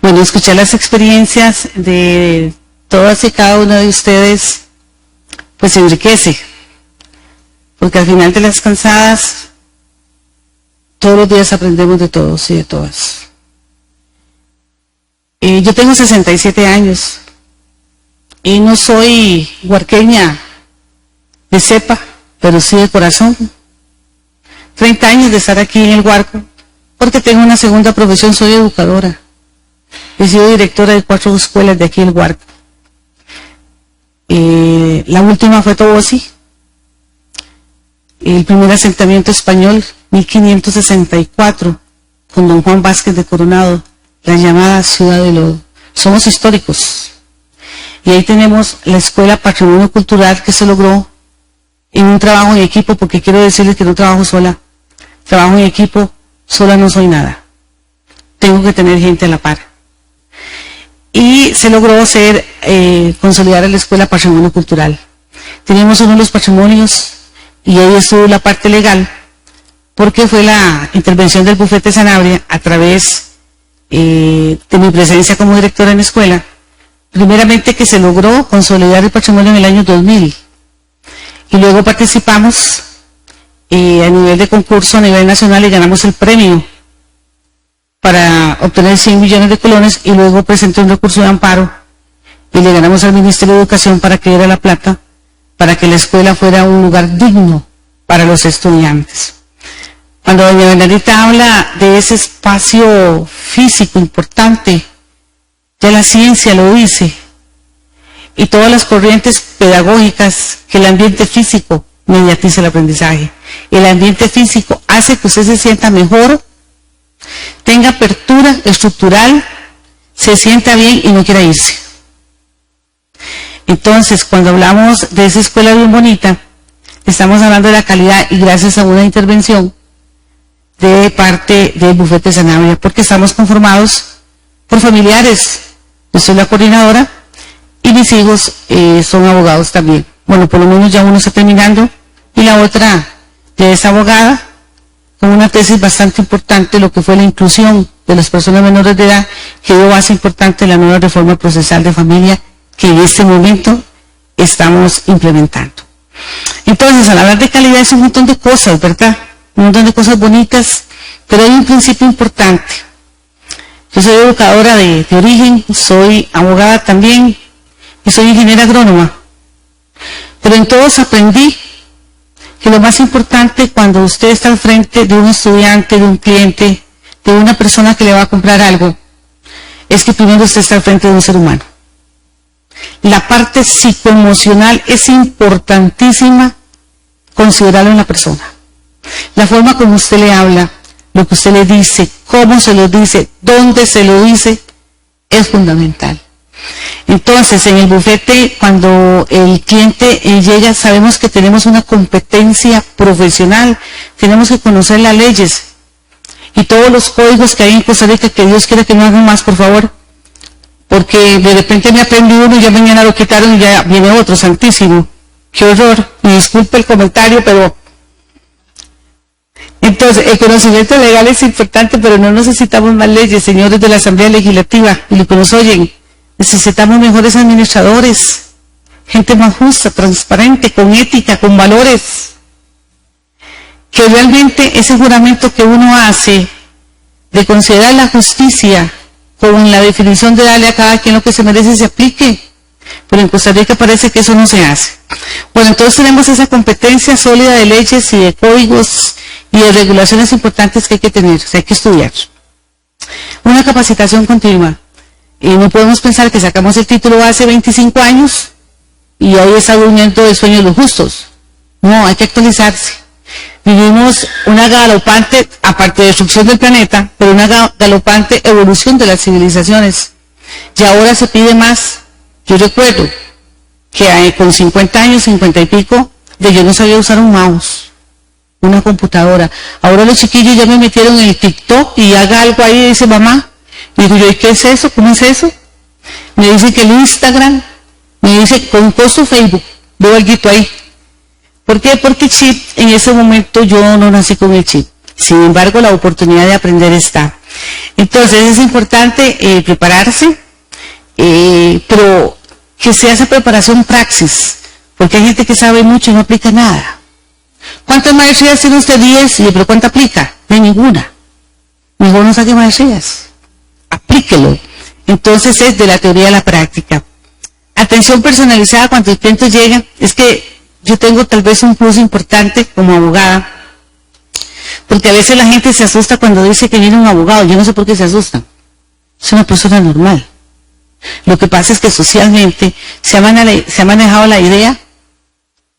Bueno, escuchar las experiencias de todas y cada una de ustedes, pues enriquece, porque al final de las cansadas, todos los días aprendemos de todos y de todas. Yo tengo 67 años y no soy huarqueña de cepa, pero sí de corazón. 30 años de estar aquí en el Huarco, porque tengo una segunda profesión, soy educadora. He sido directora de 4 escuelas de aquí en el Huarco. La última fue Tobosi, el primer asentamiento español, 1564, con don Juan Vázquez de Coronado, la llamada Ciudad de Lodo. Somos históricos. Y ahí tenemos la Escuela Patrimonio Cultural que se logró en un trabajo en equipo, porque quiero decirles que no trabajo sola. Trabajo en equipo, sola no soy nada. Tengo que tener gente a la par. Y se logró consolidar la Escuela Patrimonio Cultural. Teníamos uno de los patrimonios y ahí estuvo la parte legal, porque fue la intervención del bufete Sanabria a través de mi presencia como directora en la escuela. Primeramente que se logró consolidar el patrimonio en el año 2000 y luego participamos a nivel de concurso a nivel nacional y ganamos el premio para obtener 100 millones de colones y luego presenté un recurso de amparo y le ganamos al Ministerio de Educación para que diera la plata para que la escuela fuera un lugar digno para los estudiantes. Cuando doña Bernadita habla de ese espacio físico importante, ya la ciencia lo dice, y todas las corrientes pedagógicas, que el ambiente físico mediatiza el aprendizaje. El ambiente físico hace que usted se sienta mejor, tenga apertura estructural, se sienta bien y no quiera irse. Entonces, cuando hablamos de esa escuela bien bonita, estamos hablando de la calidad y gracias a una intervención de parte del bufete Sanabria, porque estamos conformados por familiares. Yo soy la coordinadora y mis hijos son abogados también. Bueno, por lo menos ya uno está terminando y la otra ya es abogada, con una tesis bastante importante, lo que fue la inclusión de las personas menores de edad, que dio base importante en la nueva reforma procesal de familia que en este momento estamos implementando. Entonces, al hablar de calidad es un montón de cosas, ¿verdad? Un montón de cosas bonitas, pero hay un principio importante. Yo soy educadora de origen, soy abogada también y soy ingeniera agrónoma. Pero en todos aprendí que lo más importante cuando usted está al frente de un estudiante, de un cliente, de una persona que le va a comprar algo, es que primero usted está al frente de un ser humano. La parte psicoemocional es importantísima considerarlo en la persona. La forma como usted le habla, lo que usted le dice, cómo se lo dice, dónde se lo dice, es fundamental. Entonces, en el bufete, cuando el cliente llega, sabemos que tenemos una competencia profesional, tenemos que conocer las leyes y todos los códigos que hay en Costa Rica, que Dios quiera que no hagan más, por favor, porque de repente me aprendí uno y ya mañana lo quitaron y ya viene otro, santísimo. ¡Qué horror! Me disculpe el comentario, pero... Entonces, el conocimiento legal es importante, pero no necesitamos más leyes, señores de la Asamblea Legislativa, y los que nos oyen. Necesitamos mejores administradores, gente más justa, transparente, con ética, con valores. Que realmente ese juramento que uno hace de considerar la justicia con la definición de darle a cada quien lo que se merece se aplique. Pero en Costa Rica parece que eso no se hace. Bueno, entonces tenemos esa competencia sólida de leyes y de códigos y de regulaciones importantes que hay que tener, o sea, hay que estudiar. Una capacitación continua. No podemos pensar que sacamos el título hace 25 años y ahí está durmiendo el sueño de los justos. No, hay que actualizarse. Vivimos una galopante, aparte de destrucción del planeta, pero una galopante evolución de las civilizaciones. Y ahora se pide más. Yo recuerdo que con 50 años, 50 y pico, yo no sabía usar un mouse, una computadora. Ahora los chiquillos ya me metieron en el TikTok y haga algo ahí y dice, mamá. Y digo yo, ¿y qué es eso? ¿Cómo es eso? Me dice que el Instagram, me dice con costo Facebook, veo algo ahí. ¿Por qué? Porque chip, en ese momento yo no nací con el chip. Sin embargo, la oportunidad de aprender está. Entonces es importante prepararse, pero que sea esa preparación praxis, porque hay gente que sabe mucho y no aplica nada. ¿Cuántas maestrías tiene usted? 10, pero ¿cuánto aplica? No hay ninguna. Mejor no saque maestrías, aplíquelo. Entonces es de la teoría a la práctica. Atención personalizada cuando el cliente llega. Es que yo tengo tal vez un plus importante como abogada, porque a veces la gente se asusta cuando dice que viene un abogado. Yo no sé por qué se asustan. Es una persona normal. Lo que pasa es que socialmente se ha manejado la idea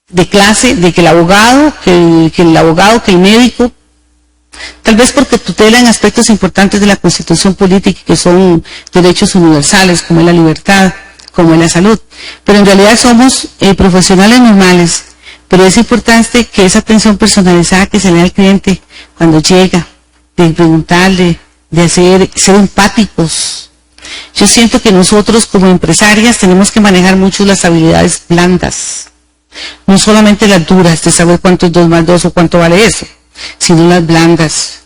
de clase, de que el abogado, que el médico, tal vez porque tutelan aspectos importantes de la Constitución política, que son derechos universales, como es la libertad, como es la salud. Pero en realidad somos profesionales normales. Pero es importante que esa atención personalizada que se le da al cliente cuando llega, de preguntarle, de ser empáticos. Yo siento que nosotros como empresarias tenemos que manejar mucho las habilidades blandas. No solamente las duras, de saber cuánto es 2 más 2 o cuánto vale eso, sino las blandas,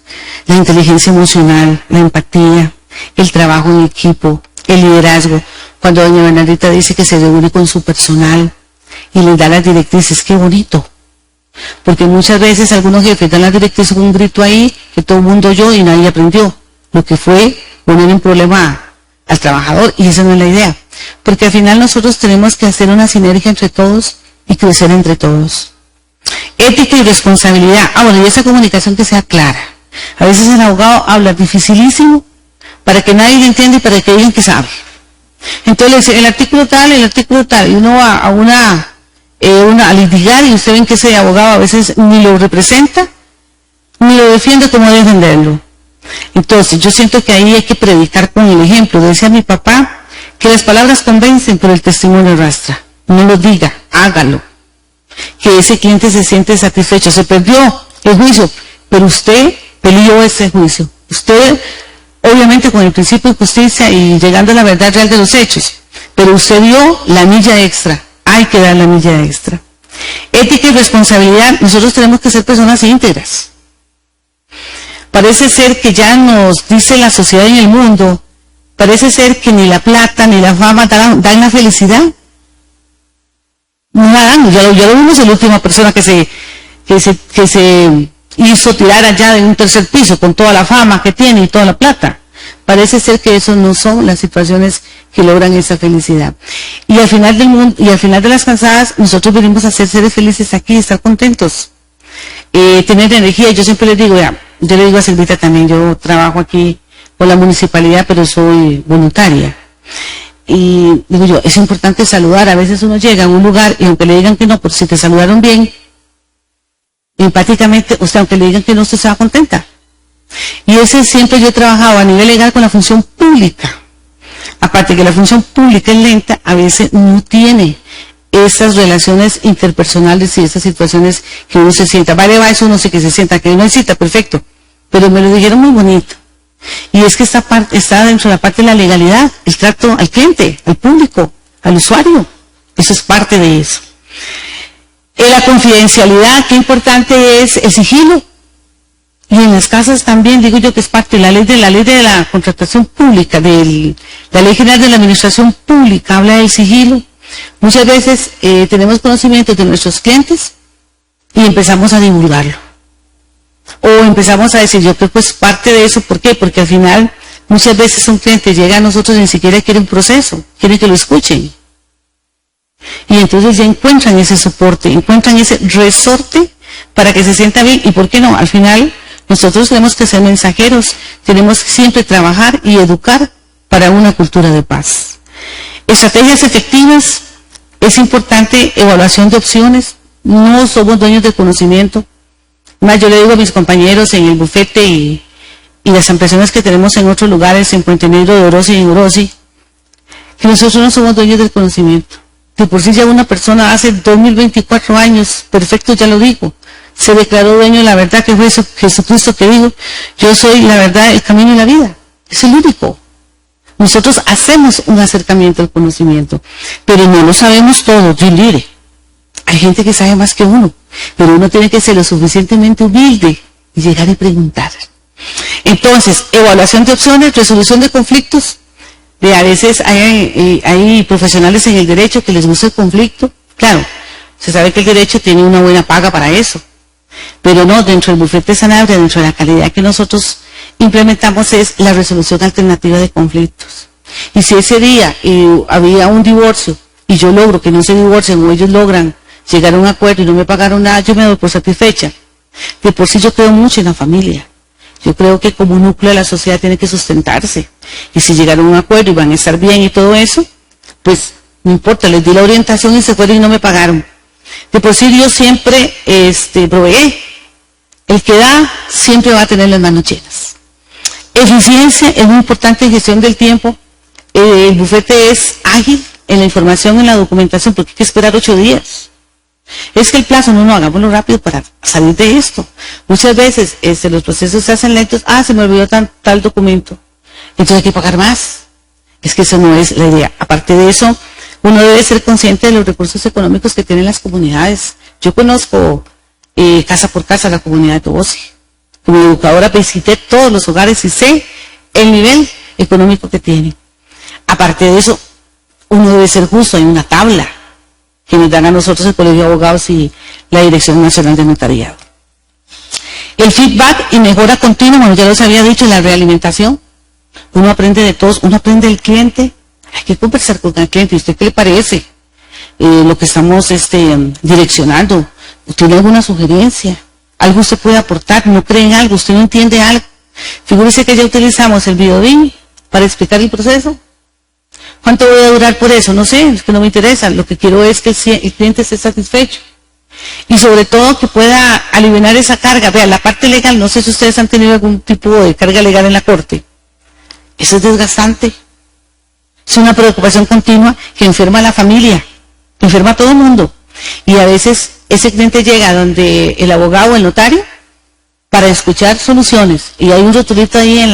la inteligencia emocional, la empatía, el trabajo en equipo, el liderazgo. Cuando doña Bernardita dice que se reúne con su personal y les da las directrices, qué bonito. Porque muchas veces algunos jefes dan las directrices con un grito ahí, que todo el mundo oyó y nadie aprendió. Lo que fue poner un problema al trabajador, y esa no es la idea. Porque al final nosotros tenemos que hacer una sinergia entre todos y crecer entre todos. Ética y responsabilidad. Bueno, y esa comunicación que sea clara. A veces el abogado habla dificilísimo para que nadie le entienda y para que digan que sabe. Entonces, el artículo tal, y uno va a litigar y usted ven que ese abogado a veces ni lo representa, ni lo defiende como debe defenderlo. Entonces, yo siento que ahí hay que predicar con el ejemplo. Decía mi papá que las palabras convencen, pero el testimonio arrastra. No lo diga, hágalo. Que ese cliente se siente satisfecho. Se perdió el juicio, pero usted peleó ese juicio. Usted, obviamente con el principio de justicia y llegando a la verdad real de los hechos, pero usted dio la milla extra. Hay que dar la milla extra. Ética y responsabilidad. Nosotros tenemos que ser personas íntegras. Parece ser que ya nos dice la sociedad y el mundo, parece ser que ni la plata ni la fama dan la felicidad. No la dan. Ya lo vimos en la última persona que se hizo tirar allá de un tercer piso con toda la fama que tiene y toda la plata. Parece ser que eso no son las situaciones que logran esa felicidad. Y al final del mundo, y al final de las cansadas, nosotros venimos a ser seres felices aquí, estar contentos, tener energía. Yo siempre les digo, yo le digo a Silvita también, yo trabajo aquí por la municipalidad, pero soy voluntaria. Y digo yo, es importante saludar. A veces uno llega a un lugar y aunque le digan que no, por si te saludaron bien, empáticamente, o sea, aunque le digan que no, usted se va contenta. Y ese siempre yo he trabajado a nivel legal con la función pública. Aparte que la función pública es lenta, a veces no tiene esas relaciones interpersonales y esas situaciones que uno se sienta. Vale, va eso, uno sí que se sienta, que no hay cita, perfecto. Pero me lo dijeron muy bonito. Y es que esta parte está dentro de la parte de la legalidad, el trato al cliente, al público, al usuario. Eso es parte de eso. La confidencialidad, qué importante es el sigilo. Y en las casas también, digo yo que es parte de la ley de la contratación pública, de la ley general de la administración pública, habla del sigilo. Muchas veces tenemos conocimiento de nuestros clientes y empezamos a divulgarlo. O empezamos a decir, yo creo que es parte de eso. ¿Por qué? Porque al final muchas veces un cliente llega a nosotros y ni siquiera quiere un proceso, quiere que lo escuchen. Y entonces ya encuentran ese soporte, encuentran ese resorte para que se sienta bien. ¿Y por qué no? Al final nosotros tenemos que ser mensajeros, tenemos que siempre trabajar y educar para una cultura de paz. Estrategias efectivas, es importante evaluación de opciones, no somos dueños del conocimiento. Más yo le digo a mis compañeros en el bufete y las impresiones que tenemos en otros lugares, en Puente Negro, de Orosi y en Orosi, que nosotros no somos dueños del conocimiento. De por sí ya una persona hace 2024 años, perfecto, ya lo digo, se declaró dueño de la verdad, que fue Jesucristo que dijo, yo soy la verdad, el camino y la vida. Es el único. Nosotros hacemos un acercamiento al conocimiento, pero no lo sabemos todo, yo diré. Hay gente que sabe más que uno, pero uno tiene que ser lo suficientemente humilde y llegar y preguntar. Entonces, evaluación de opciones, resolución de conflictos. A veces hay profesionales en el derecho que les gusta el conflicto. Claro, se sabe que el derecho tiene una buena paga para eso. Pero no, dentro del bufete de Sanabria, dentro de la calidad que nosotros implementamos es la resolución alternativa de conflictos. Y si ese día había un divorcio y yo logro que no se divorcien o ellos logran llegar a un acuerdo y no me pagaron nada, yo me doy por satisfecha. De por sí yo creo mucho en la familia. Yo creo que como núcleo de la sociedad tiene que sustentarse. Y si llegaron a un acuerdo y van a estar bien y todo eso, pues no importa, les di la orientación y se fueron y no me pagaron. De por sí yo siempre proveí. El que da siempre va a tener las manos llenas. Eficiencia es muy importante en gestión del tiempo. El bufete es ágil en la información, en la documentación, porque hay que esperar 8 días. Es que el plazo, no, hagámoslo rápido para salir de esto. Muchas veces los procesos se hacen lentos, se me olvidó tal documento, entonces hay que pagar más. Es que eso no es la idea. Aparte de eso, uno debe ser consciente de los recursos económicos que tienen las comunidades. Yo conozco casa por casa la comunidad de Tobosi. Como educadora visité todos los hogares y sé el nivel económico que tienen. Aparte de eso, uno debe ser justo, hay una tabla que nos dan a nosotros el Colegio de Abogados y la Dirección Nacional de Notariado. El feedback y mejora continua, bueno, ya los había dicho, la realimentación. Uno aprende de todos, uno aprende del cliente. Hay que conversar con el cliente. ¿Y usted qué le parece? Lo que estamos direccionando. ¿Tiene alguna sugerencia? ¿Algo usted puede aportar? ¿No cree en algo? ¿Usted no entiende algo? Figúrese que ya utilizamos el videobin para explicar el proceso. ¿Cuánto voy a durar por eso? No sé, es que no me interesa. Lo que quiero es que el cliente esté satisfecho. Y sobre todo que pueda aliviar esa carga. Vean, la parte legal, no sé si ustedes han tenido algún tipo de carga legal en la corte. Eso es desgastante. Es una preocupación continua que enferma a la familia, que enferma a todo el mundo. Y a veces ese cliente llega donde el abogado o el notario para escuchar soluciones. Y hay un rotulito ahí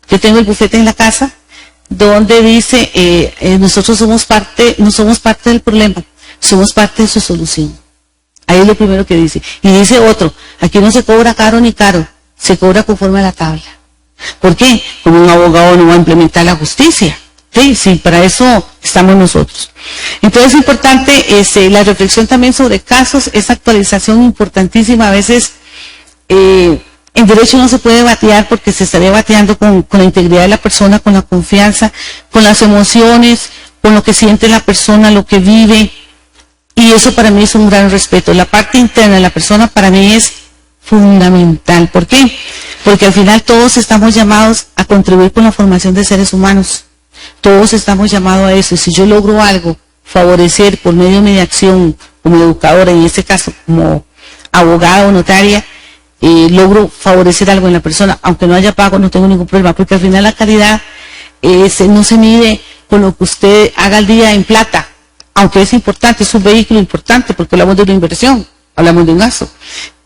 yo tengo el bufete en la casa, donde dice, nosotros no somos parte del problema, somos parte de su solución. Ahí es lo primero que dice. Y dice otro, aquí no se cobra caro ni caro, se cobra conforme a la tabla. ¿Por qué? Como un abogado no va a implementar la justicia. Sí, para eso estamos nosotros. Entonces es importante la reflexión también sobre casos, esa actualización importantísima. A veces en derecho no se puede batear porque se estaría bateando con la integridad de la persona, con la confianza, con las emociones, con lo que siente la persona, lo que vive. Y eso para mí es un gran respeto. La parte interna de la persona para mí es fundamental. ¿Por qué? Porque al final todos estamos llamados a contribuir con la formación de seres humanos. Todos estamos llamados a eso. Y si yo logro algo, favorecer por medio de mi acción como educadora, en este caso como abogada o notaria, logro favorecer algo en la persona, aunque no haya pago, no tengo ningún problema, porque al final la calidad no se mide con lo que usted haga al día en plata, aunque es importante, es un vehículo importante, porque hablamos de una inversión, hablamos de un gasto,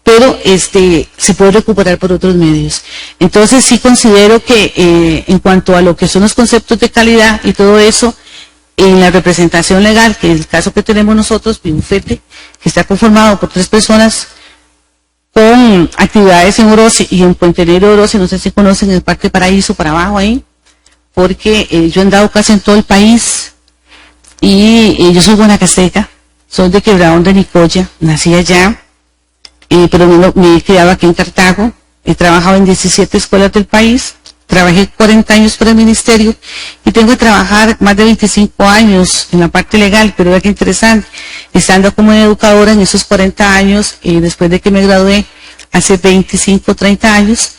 pero se puede recuperar por otros medios. Entonces sí considero que en cuanto a lo que son los conceptos de calidad y todo eso, en la representación legal, que es el caso que tenemos nosotros, mi bufete, que está conformado por 3 personas con actividades en Orosi y en Puente Negro Orosi, no sé si conocen el Parque Paraíso para abajo ahí, porque yo he andado casi en todo el país y yo soy guanacasteca, soy de Quebradón de Nicoya, nací allá, pero me he criado aquí en Cartago, he trabajado en 17 escuelas del país, trabajé 40 años para el ministerio y tengo que trabajar más de 25 años en la parte legal, pero vea qué interesante, estando como educadora en esos 40 años y después de que me gradué hace 25, 30 años,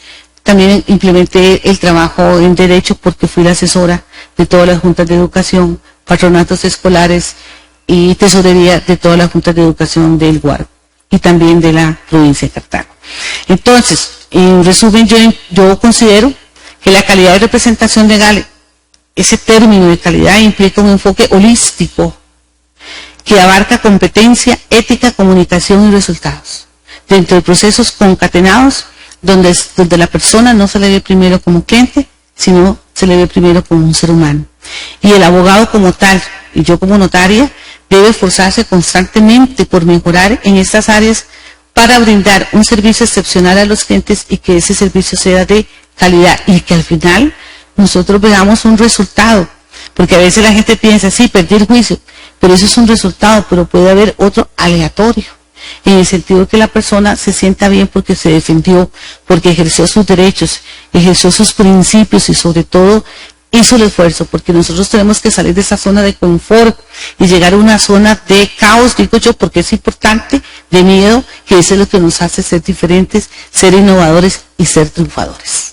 también implementé el trabajo en derecho porque fui la asesora de todas las juntas de educación, patronatos escolares y tesorería de todas las juntas de educación del Guaro y también de la provincia de Cartago. Entonces, en resumen, yo considero que la calidad de representación legal, ese término de calidad implica un enfoque holístico que abarca competencia, ética, comunicación y resultados. Dentro de procesos concatenados, donde la persona no se le ve primero como cliente, sino se le ve primero como un ser humano. Y el abogado como tal, y yo como notaria, debe esforzarse constantemente por mejorar en estas áreas para brindar un servicio excepcional a los clientes y que ese servicio sea de calidad y que al final nosotros veamos un resultado. Porque a veces la gente piensa, sí, perdí el juicio, pero eso es un resultado, pero puede haber otro aleatorio, en el sentido que la persona se sienta bien porque se defendió, porque ejerció sus derechos, ejerció sus principios y sobre todo hizo el esfuerzo, porque nosotros tenemos que salir de esa zona de confort y llegar a una zona de caos, digo yo, porque es importante, de miedo, que eso es lo que nos hace ser diferentes, ser innovadores y ser triunfadores.